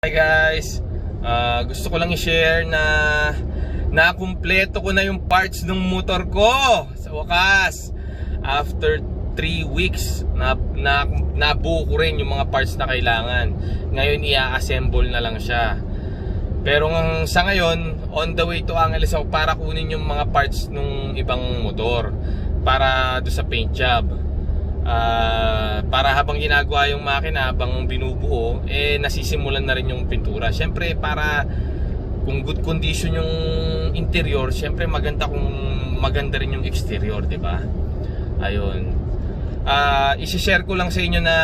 Hi guys, gusto ko lang i-share na nakumpleto ko na yung parts ng motor ko sa wakas. After 3 weeks nabuo ko rin yung mga parts na kailangan. Ngayon i-assemble na lang siya. Pero sa ngayon, on the way to Angeles ako para kunin yung mga parts ng ibang motor para do sa paint job. Para habang ginagawa yung makina, habang binubuo, nasisimulan na rin yung pintura. Siyempre para kung good condition yung interior, siyempre maganda kung maganda rin yung exterior, di ba? Ayun. I-share ko lang sa inyo na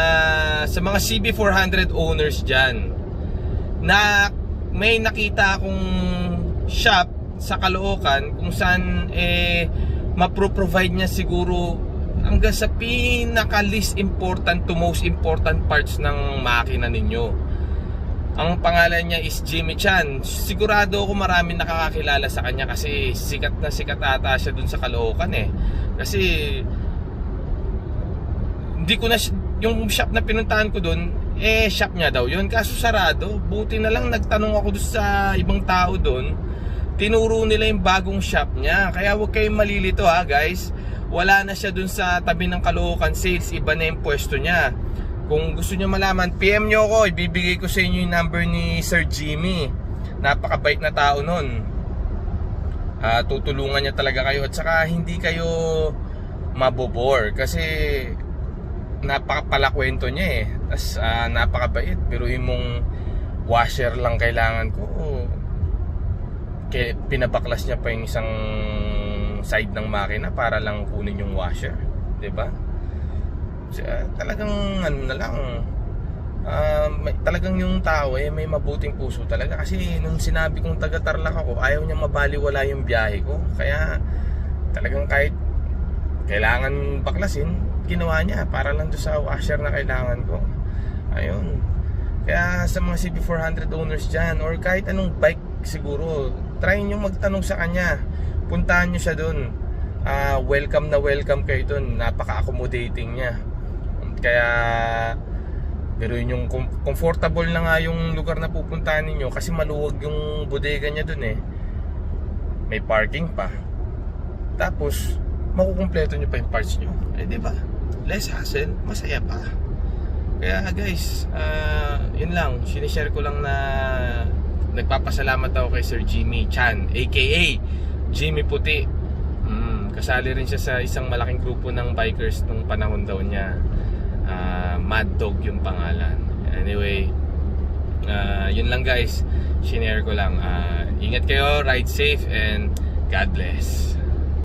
sa mga CB400 owners dyan, na may nakita akong shop sa Caloocan kung saan mapro-provide niya siguro hanggang sa pinaka least important to most important parts ng makina ninyo. Ang pangalan niya is Jimmy Chan. Sigurado ako marami nakakakilala sa kanya kasi sikat na sikat ata siya dun sa Caloocan Kasi hindi ko na yung shop na pinuntahan ko dun, shop niya daw yun, kaso sarado. Buti na lang nagtanong ako dun sa ibang tao dun, tinuro nila yung bagong shop niya. Kaya huwag kayong malilito guys. Wala na siya dun sa tabi ng Caloocan Sales, iba na yung pwesto niya. Kung gusto niyo malaman, PM nyo ako, ibibigay ko sa inyo yung number ni Sir Jimmy. Napakabait na tao nun. Tutulungan niya talaga kayo at saka hindi kayo mabobore kasi napakapalakwento niya Tapos napakabait. Biruin mong washer lang kailangan ko. Pinabaklas niya pa yung isang side ng makina para lang kunin yung washer, 'di ba? Talagang ano na lang, talagang yung tao may mabuting puso talaga. Kasi nung sinabi kong taga Tarlac ako, ayaw niya mabaliwala yung biyahe ko. Kaya talagang kahit kailangan baklasin, ginawa niya para lang doon sa washer na kailangan ko. Ayun. Kaya sa mga CB400 owners dyan, or kahit anong bike siguro, try nyo magtanong sa kanya. Puntahan nyo siya dun. Welcome na welcome kayo dun. Napaka-accommodating niya. Kaya biruin yung comfortable na nga yung lugar na pupuntahan ninyo kasi maluwag yung bodega niya dun May parking pa. Tapos makukumpleto nyo pa yung parts nyo. Diba? Less hassle, masaya pa. Kaya guys, yun lang. Sinishare ko lang na nagpapasalamat ako kay Sir Jimmy Chan, aka Jimmy Puti. Kasali rin siya sa isang malaking grupo ng bikers nung panahon daw niya. Mad Dog yung pangalan. Anyway, yun lang guys. Shinare ko lang. Ingat kayo, ride safe, and God bless.